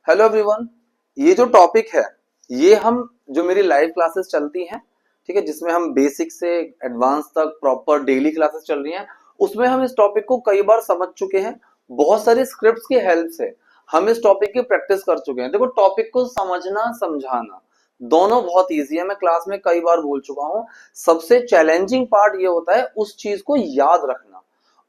Hello everyone. ये जो topic है ये हम जो मेरी लाइव क्लासेस चलती हैं, ठीक है, जिसमें हम बेसिक से एडवांस तक प्रॉपर डेली क्लासेस चल रही हैं, उसमें हम इस टॉपिक को कई बार समझ चुके हैं। बहुत सारी स्क्रिप्ट्स की हेल्प से हम इस टॉपिक की प्रैक्टिस कर चुके हैं। देखो, टॉपिक को समझना समझाना दोनों बहुत ईजी है। मैं क्लास में कई बार बोल चुका हूं, सबसे चैलेंजिंग पार्ट ये होता है उस चीज को याद रखना,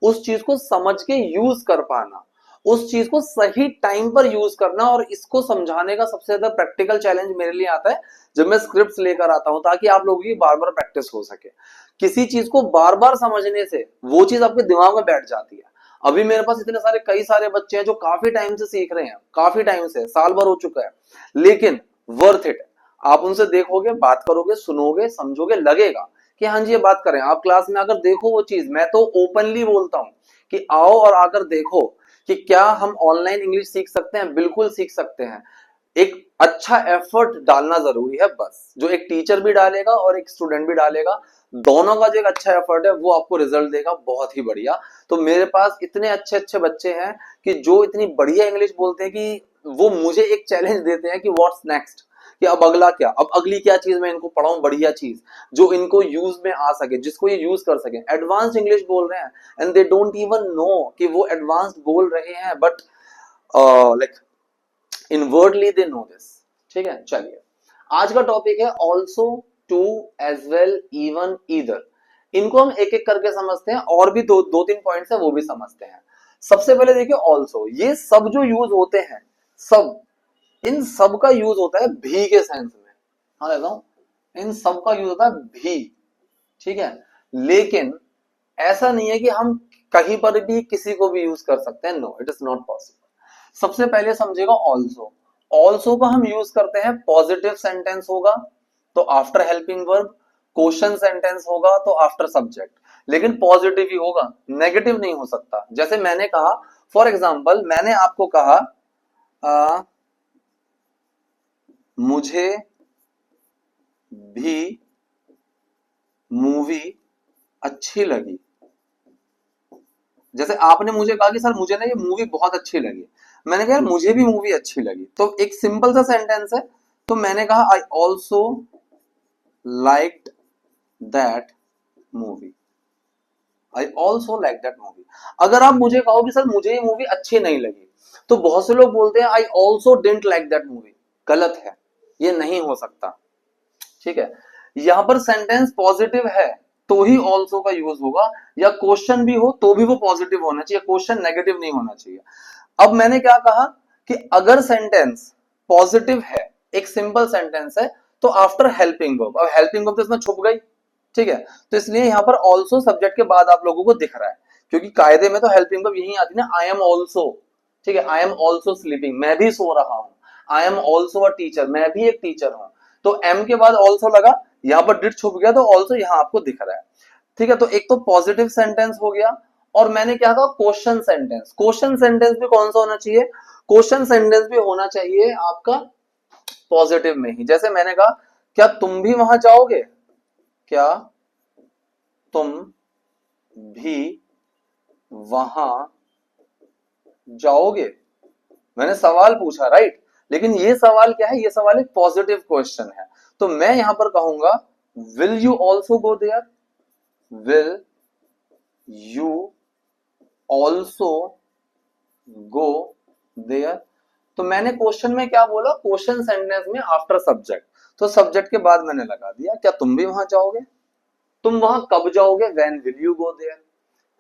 उस चीज को समझ के यूज कर पाना, उस चीज को सही टाइम पर यूज करना। और इसको समझाने का सबसे ज्यादा प्रैक्टिकल चैलेंज मेरे लिए आता है जब मैं स्क्रिप्ट्स लेकर आता हूं, ताकि आप लोगों की बार बार प्रैक्टिस हो सके। किसी चीज को बार बार समझने से वो चीज आपके दिमाग में बैठ जाती है। अभी मेरे पास इतने सारे कई सारे बच्चे हैं जो काफी टाइम से सीख रहे हैं, काफी टाइम से, साल भर हो चुका है, लेकिन वर्थ इट। आप उनसे देखोगे, बात करोगे, सुनोगे, समझोगे, लगेगा कि हाँ जी ये बात करें। आप क्लास में आकर देखो वो चीज, मैं तो ओपनली बोलता हूं कि आओ और आकर देखो कि क्या हम ऑनलाइन इंग्लिश सीख सकते हैं। बिल्कुल सीख सकते हैं। एक अच्छा एफर्ट डालना जरूरी है, बस। जो एक टीचर भी डालेगा और एक स्टूडेंट भी डालेगा, दोनों का जो एक अच्छा एफर्ट है वो आपको रिजल्ट देगा बहुत ही बढ़िया। तो मेरे पास इतने अच्छे अच्छे बच्चे हैं कि जो इतनी बढ़िया इंग्लिश बोलते हैं कि वो मुझे एक चैलेंज देते हैं कि व्हाट्स नेक्स्ट, कि अब अगला क्या, अब अगली क्या चीज मैं इनको पढ़ाऊं, बढ़िया चीज जो इनको यूज में आ सके, जिसको ये यूज कर सके। एडवांस इंग्लिश बोल रहे हैं and they don't even know कि वो एडवांस्ड बोल रहे हैं, but like inwardly they know this. ठीक है, चलिए आज का टॉपिक है also, too, as well, even, either. इनको हम एक एक करके समझते हैं, और भी दो दो तीन पॉइंट्स है वो भी समझते हैं। सबसे पहले देखिए ऑल्सो, ये सब जो यूज होते हैं, सब, इन सब का यूज होता है भी के सेंस में। हाँ लेता हूं, इन सब का यूज होता है भी, ठीक है। लेकिन ऐसा नहीं है कि हम कहीं पर भी किसी को भी यूज कर सकते हैं। No, it is not possible. सबसे पहले समझेगा ऑल्सो। ऑल्सो का हम यूज करते हैं पॉजिटिव सेंटेंस होगा तो after helping verb, question sentence होगा तो आफ्टर सब्जेक्ट। लेकिन पॉजिटिव ही होगा, नेगेटिव नहीं हो सकता। जैसे मैंने कहा, फॉर एग्जाम्पल मैंने आपको कहा मुझे भी मूवी अच्छी लगी। जैसे आपने मुझे कहा कि सर मुझे ना ये मूवी बहुत अच्छी लगी, मैंने कहा मुझे भी मूवी अच्छी लगी, तो एक सिंपल सा सेंटेंस है। तो मैंने कहा I also liked that movie, I also like that movie. अगर आप मुझे कहो कि सर मुझे ये मूवी अच्छी नहीं लगी, तो बहुत से लोग बोलते हैं आई also didn't like that movie. गलत है, ये नहीं हो सकता। ठीक है, यहां पर सेंटेंस पॉजिटिव है तो ही ऑल्सो का यूज होगा, या क्वेश्चन भी हो तो भी वो पॉजिटिव होना चाहिए, क्वेश्चन नेगेटिव नहीं होना चाहिए। अब मैंने क्या कहा कि अगर सेंटेंस पॉजिटिव है, एक सिंपल सेंटेंस है, तो आफ्टर हेल्पिंग वर्ब, अब हेल्पिंग वर्ब तो इसमें छुप गई, ठीक है, तो इसलिए यहां पर ऑल्सो सब्जेक्ट के बाद आप लोगों को दिख रहा है, क्योंकि कायदे में तो हेल्पिंग वर्ब यही आती है ना, आई एम ऑल्सो। ठीक है, आई एम ऑल्सो स्लीपिंग, मैं भी सो रहा हूं। I am also a teacher, मैं भी एक टीचर हूं। तो एम के बाद ऑल्सो लगा, यहां पर डिड छुप गया, तो ऑल्सो यहां आपको दिख रहा है। ठीक है, तो एक तो पॉजिटिव सेंटेंस हो गया। और मैंने क्या कहा, क्वेश्चन सेंटेंस। क्वेश्चन सेंटेंस भी कौन सा होना चाहिए, क्वेश्चन सेंटेंस भी होना चाहिए आपका पॉजिटिव में ही। जैसे मैंने कहा, क्या तुम भी वहां जाओगे, क्या तुम भी वहां जाओगे, मैंने सवाल पूछा, राइट। लेकिन ये सवाल क्या है, ये सवाल एक पॉजिटिव क्वेश्चन है। तो मैं यहां पर कहूंगा will you also go there, will you also go there. तो मैंने क्वेश्चन में क्या बोला, क्वेश्चन सेंटेंस में आफ्टर सब्जेक्ट, तो सब्जेक्ट के बाद मैंने लगा दिया क्या तुम भी वहां जाओगे, तुम वहां कब जाओगे, when will you go there.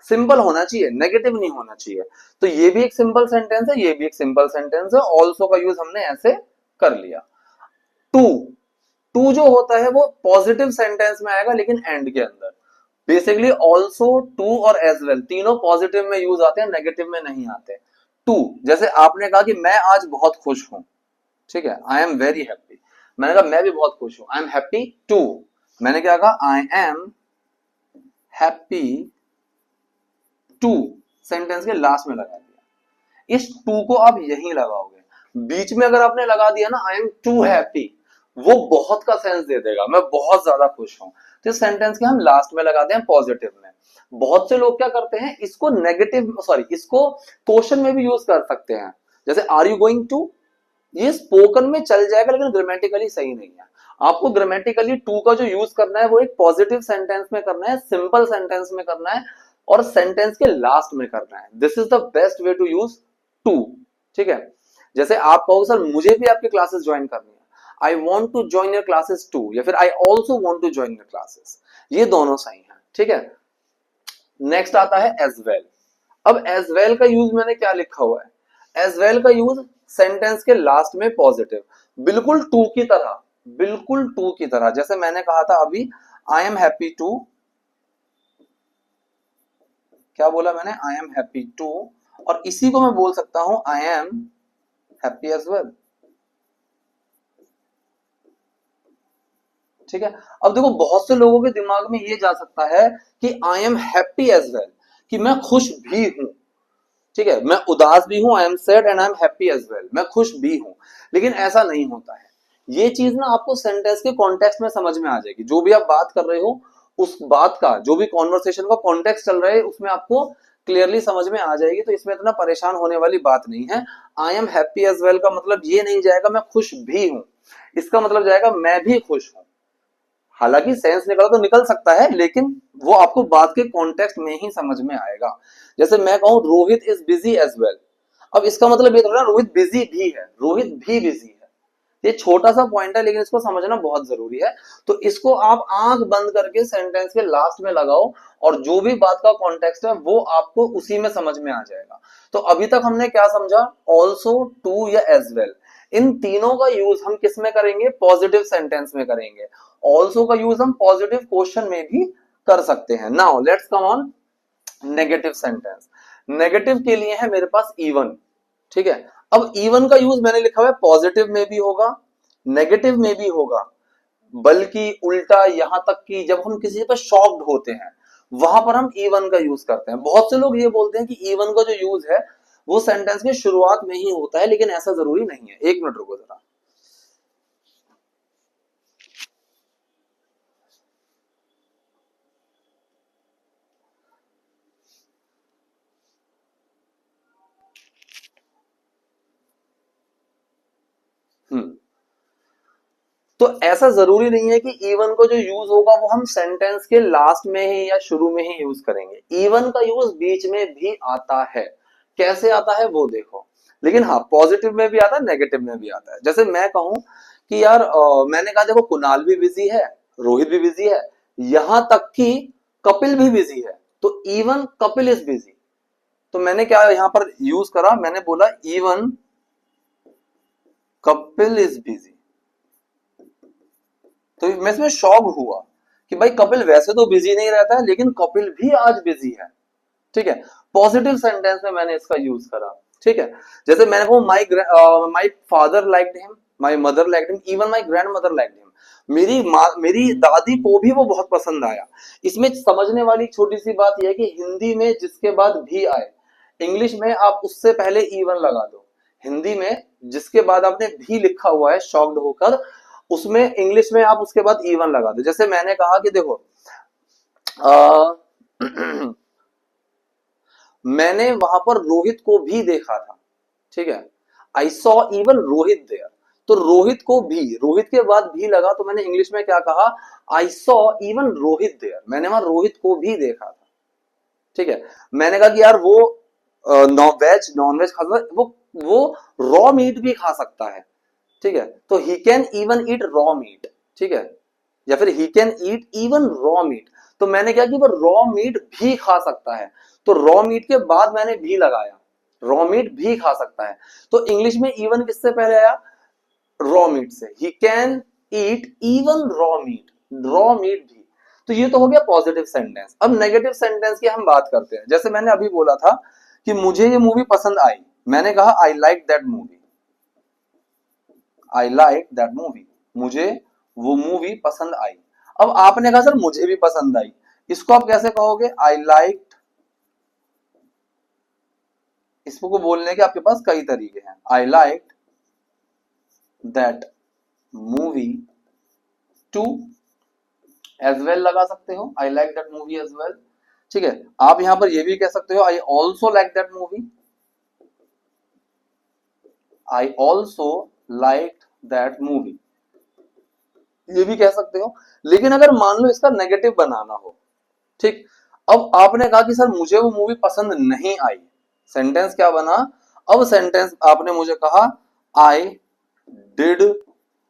Simple होना चाहिए, नेगेटिव नहीं होना चाहिए। तो ये भी एक सिंपल सेंटेंस है, ये भी एक सिंपल सेंटेंस है। ऑल्सो का यूज हमने ऐसे कर लिया। टू, टू जो होता है वो पॉजिटिव सेंटेंस में आएगा लेकिन एंड के अंदर। बेसिकली ऑल्सो, टू और एज वेल तीनों पॉजिटिव में यूज आते हैं, नेगेटिव में नहीं आते। टू, जैसे आपने कहा कि मैं आज बहुत खुश हूं, ठीक है, आई एम वेरी हैप्पी। मैंने कहा मैं भी बहुत खुश हूं, आई एम हैप्पी टू। मैंने क्या कहा, I am happy too, sentence के लास्ट में लगा दिया। इस टू को आप यहीं लगाओगे। बीच में अगर आपने लगा दिया ना आई एम टू हैप्पी, वो बहुत का सेंस दे देगा, मैं बहुत ज्यादा खुश हूं। तो इस सेंटेंस के हम लास्ट में लगाते हैं पॉजिटिव में। बहुत से लोग क्या करते हैं, इसको नेगेटिव, सॉरी, इसको क्वेश्चन में भी यूज कर सकते हैं। जैसे आर यू गोइंग टू, ये स्पोकन में चल जाएगा लेकिन ग्रामेटिकली सही नहीं है। आपको ग्रामेटिकली टू का जो यूज करना है वो एक पॉजिटिव सेंटेंस में करना है, सिंपल सेंटेंस में करना है और सेंटेंस के लास्ट में करना है। This is the best way to use too. ठीक है, जैसे आप कहो सर मुझे भी आपकी क्लासेस ज्वाइन करनी है, I want to join your classes too, या फिर I also want to join your classes, ये दोनों सही है। ठीक है, नेक्स्ट आता है एज वेल। अब एज वेल का यूज मैंने क्या लिखा हुआ है, एज वेल का यूज सेंटेंस के लास्ट में पॉजिटिव, बिल्कुल टू की तरह, बिल्कुल टू की तरह। जैसे मैंने कहा था अभी, आई एम हैप्पी टू, क्या बोला मैंने, आई एम हैप्पी टू, और इसी को मैं बोल सकता हूं I am happy as well. ठीक है, अब देखो बहुत से लोगों के दिमाग में ये जा सकता है कि I am happy as well, कि मैं खुश भी हूं। ठीक है, मैं उदास भी हूं, I am sad and I am happy as well, मैं खुश भी हूं। लेकिन ऐसा नहीं होता है। ये चीज ना आपको सेंटेंस के कॉन्टेक्स्ट में समझ में आ जाएगी। जो भी आप बात कर रहे हो उस बात का, जो भी कॉन्वर्सेशन का कॉन्टेक्स्ट चल रहा है उसमें आपको क्लियरली समझ में आ जाएगी। तो इसमें इतना परेशान होने वाली बात नहीं है। I am happy as well का मतलब ये नहीं जाएगा मैं खुश भी हूं, इसका मतलब जाएगा मैं भी खुश हूं। हालांकि सेंस निकला तो निकल सकता है, लेकिन वो आपको बात के कॉन्टेक्स्ट में ही समझ में आएगा। जैसे मैं कहूं Rohit is busy as well, अब इसका मतलब ये थोड़ा रोहित बिजी भी है, रोहित भी बिजी है। ये छोटा सा पॉइंट है लेकिन इसको समझना बहुत जरूरी है। तो इसको आप आंख बंद करके सेंटेंस के लास्ट में लगाओ और जो भी बात का कॉन्टेक्स्ट है वो आपको उसी में समझ में आ जाएगा। तो अभी तक हमने क्या समझा, ऑल्सो, टू या एज वेल, इन तीनों का यूज हम किस में करेंगे, पॉजिटिव सेंटेंस में करेंगे। ऑल्सो का यूज हम पॉजिटिव क्वेश्चन में भी कर सकते हैं। Now let's come on negative sentence. Negative के लिए है मेरे पास इवन। ठीक है, अब इवन का यूज मैंने लिखा हुआ है पॉजिटिव में भी होगा, नेगेटिव में भी होगा, बल्कि उल्टा, यहां तक कि जब हम किसी पर शॉक्ड होते हैं वहां पर हम इवन का यूज करते हैं। बहुत से लोग ये बोलते हैं कि इवन का जो यूज है वो सेंटेंस की शुरुआत में ही होता है, लेकिन ऐसा जरूरी नहीं है। एक मिनट रुको जरा। हम्म, तो ऐसा जरूरी नहीं है कि इवन को जो यूज होगा वो हम सेंटेंस के लास्ट में ही या शुरू में ही यूज करेंगे। इवन का यूज बीच में भी आता है। कैसे आता है वो देखो। लेकिन हाँ, पॉजिटिव में भी आता है, नेगेटिव में भी आता है। जैसे मैं कहूं कि यार मैंने कहा देखो कुणाल भी बिजी है, रोहित भी बिजी है, यहां तक कि कपिल भी बिजी है, तो इवन कपिल इज बिजी। तो मैंने क्या यहां पर यूज करा, मैंने बोला इवन कपिल इज बिजी। तो मैं इसमें शॉक हुआ कि भाई कपिल वैसे तो बिजी नहीं रहता है लेकिन कपिल भी आज बिजी है। ठीक है, पॉजिटिव सेंटेंस में मैंने इसका यूज करा। ठीक है, जैसे मैंने कहा my father liked him, my mother liked him, even my grand mother liked him, मेरी दादी को भी वो बहुत पसंद आया। इसमें समझने वाली छोटी सी बात यह है कि हिंदी में जिसके बाद भी आए, इंग्लिश में आप उससे पहले इवन लगा दो। हिंदी में जिसके बाद आपने भी लिखा हुआ है शॉक्ड होकर, उसमें इंग्लिश में आप उसके बाद इवन लगा दो। जैसे मैंने कहा कि देखो मैंने वहां पर रोहित को भी देखा था। ठीक है, I saw even Rohit there. तो रोहित को भी, रोहित के बाद भी लगा तो मैंने इंग्लिश में क्या कहा, I saw even Rohit there, मैंने वहां रोहित को भी देखा था। ठीक है, मैंने कहा कि यार वो नॉन वेज खाता है, वो रॉ मीट भी खा सकता है। ठीक है, तो he can even eat raw meat. ठीक है, या फिर he can eat even raw meat. तो मैंने क्या कि वो रॉ मीट भी खा सकता है, तो रॉ मीट के बाद मैंने भी लगाया, रॉ मीट भी खा सकता है। तो इंग्लिश में इवन किससे पहले आया, रॉ मीट से। He can eat even raw meat, raw meat भी। तो ये तो हो गया पॉजिटिव सेंटेंस। अब नेगेटिव सेंटेंस की हम बात करते हैं। जैसे मैंने अभी बोला था कि मुझे ये मूवी पसंद आई, मैंने कहा आई like that movie, I like that movie, मुझे वो मूवी पसंद आई। अब आपने कहा सर मुझे भी पसंद आई, इसको आप कैसे कहोगे, आई लाइक। इसको बोलने के आपके पास कई तरीके हैं। I like that movie too, as well लगा सकते हो, I like that movie as well. ठीक है, आप यहां पर ये भी कह सकते हो I also like that movie, I also like that movie, ये भी कह सकते हो। लेकिन अगर मान लो इसका नेगेटिव बनाना हो, ठीक, अब आपने कहा कि सर मुझे वो मूवी पसंद नहीं आई, सेंटेंस क्या बना? अब सेंटेंस आपने मुझे कहा I did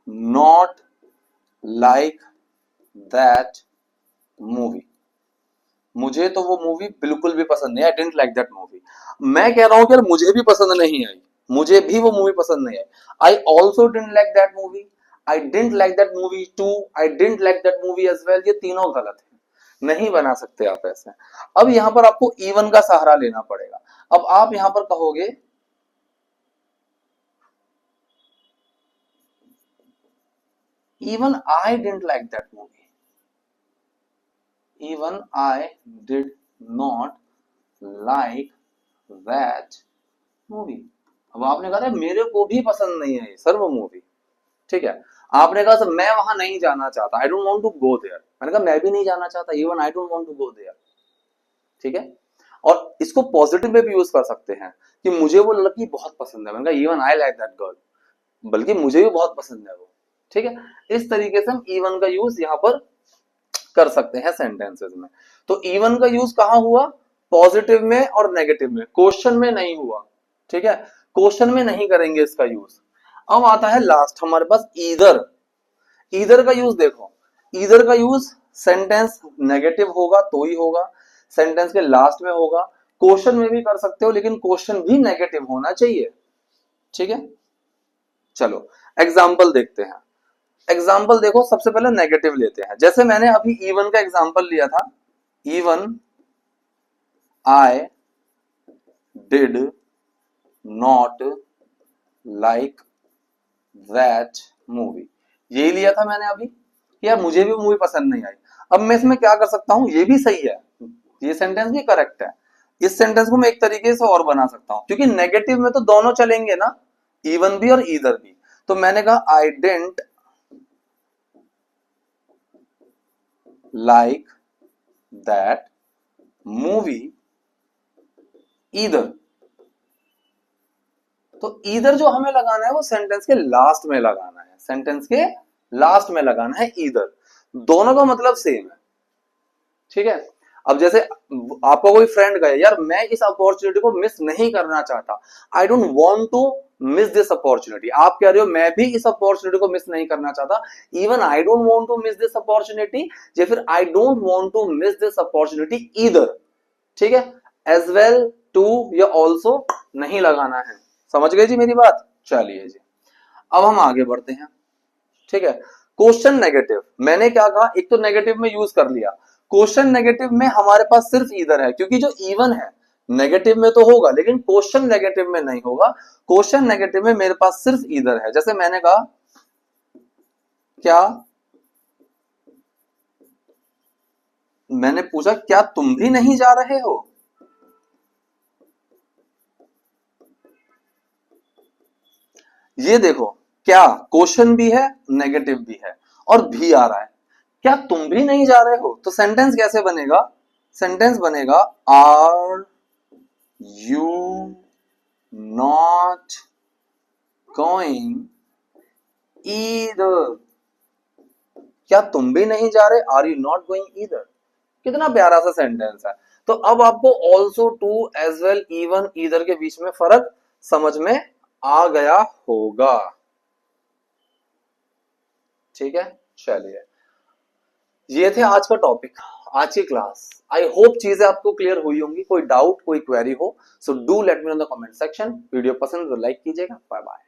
not like that movie, मुझे तो वो मूवी बिल्कुल भी पसंद नहीं आई, I didn't like that movie. मैं कह रहा हूं कि यार मुझे भी पसंद नहीं आई, मुझे भी वो मूवी पसंद नहीं आई, I also didn't like that movie, I didn't like that movie too, I didn't like that movie as well, ये तीनों गलत है, नहीं बना सकते आप ऐसे। अब यहां पर आपको इवन का सहारा लेना पड़ेगा। अब आप यहां पर कहोगे even I didn't like that movie, even I did not like that movie। अब आपने कहा था मेरे को भी पसंद नहीं आई सर वो मूवी, ठीक है। आपने कहा सर मैं वहां नहीं जाना चाहता, I don't want to go there, मैंने कहा मैं भी नहीं जाना चाहता, even I don't want to go there, ठीक है। और इसको पॉजिटिव में भी यूज कर सकते हैं कि मुझे वो लड़की बहुत पसंद है, मैंने कहा even I like that girl, बल्कि मुझे भी बहुत पसंद है वो, ठीक है। इस तरीके से हम इवन का यूज यहां पर कर सकते हैं सेंटेंसेस में। तो इवन का यूज कहां हुआ? पॉजिटिव में और नेगेटिव में, क्वेश्चन में नहीं हुआ, ठीक है। क्वेश्चन में नहीं करेंगे इसका यूज। अब आता है लास्ट हमारे पास ईदर। ईदर का यूज देखो, ईदर का यूज सेंटेंस नेगेटिव होगा तो ही होगा, सेंटेंस के लास्ट में होगा, क्वेश्चन में भी कर सकते हो लेकिन क्वेश्चन भी नेगेटिव होना चाहिए, ठीक है। चलो एग्जाम्पल देखते हैं। एग्जाम्पल देखो, सबसे पहले नेगेटिव लेते हैं। जैसे मैंने अभी इवन का एग्जाम्पल लिया था, even I did not like that movie, यही लिया था मैंने अभी, यार मुझे भी मूवी पसंद नहीं आई। अब मैं इसमें क्या कर सकता हूं, ये भी सही है, ये सेंटेंस भी करेक्ट है, इस सेंटेंस को मैं एक तरीके से और बना सकता हूं, क्योंकि नेगेटिव में तो दोनों चलेंगे ना, इवन भी और ईदर भी। तो मैंने कहा I didn't like that movie either। तो ईदर जो हमें लगाना है वो सेंटेंस के लास्ट में लगाना है, सेंटेंस के लास्ट में लगाना है ईदर, दोनों का मतलब सेम है, ठीक है। अब जैसे आपका कोई फ्रेंड कहे यार मैं इस अपॉर्चुनिटी को मिस नहीं करना चाहता, I don't want to miss this opportunity, आप कह रहे हो मैं भी इस अपॉर्चुनिटी को मिस नहीं करना चाहता, even I don't want to miss this opportunity, या फिर I don't want to miss this opportunity either, ठीक है। एज वेल टू या ऑल्सो नहीं लगाना है, समझ गए जी मेरी बात। चलिए जी अब हम आगे बढ़ते हैं, ठीक है। क्वेश्चन नेगेटिव मैंने क्या कहा, एक तो नेगेटिव में यूज कर लिया, क्वेश्चन नेगेटिव में हमारे पास सिर्फ ईदर है, क्योंकि जो इवन है नेगेटिव में तो होगा लेकिन क्वेश्चन नेगेटिव में नहीं होगा, क्वेश्चन नेगेटिव में मेरे पास सिर्फ ईदर है। जैसे मैंने कहा क्या, मैंने पूछा क्या तुम भी नहीं जा रहे हो, ये देखो क्या क्वेश्चन भी है नेगेटिव भी है और भी आ रहा है, क्या तुम भी नहीं जा रहे हो, तो सेंटेंस कैसे बनेगा, सेंटेंस बनेगा are you not going either, क्या तुम भी नहीं जा रहे, are you not going either, कितना प्यारा सा सेंटेंस है। तो अब आपको also too as well even either के बीच में फर्क समझ में आ गया होगा, ठीक है। चलिए ये थे आज का टॉपिक, आज की क्लास। आई होप चीजें आपको क्लियर हुई होंगी, कोई डाउट कोई क्वेरी हो so do let me in the comment section. Video पसंद तो लाइक कीजिएगा। Bye bye.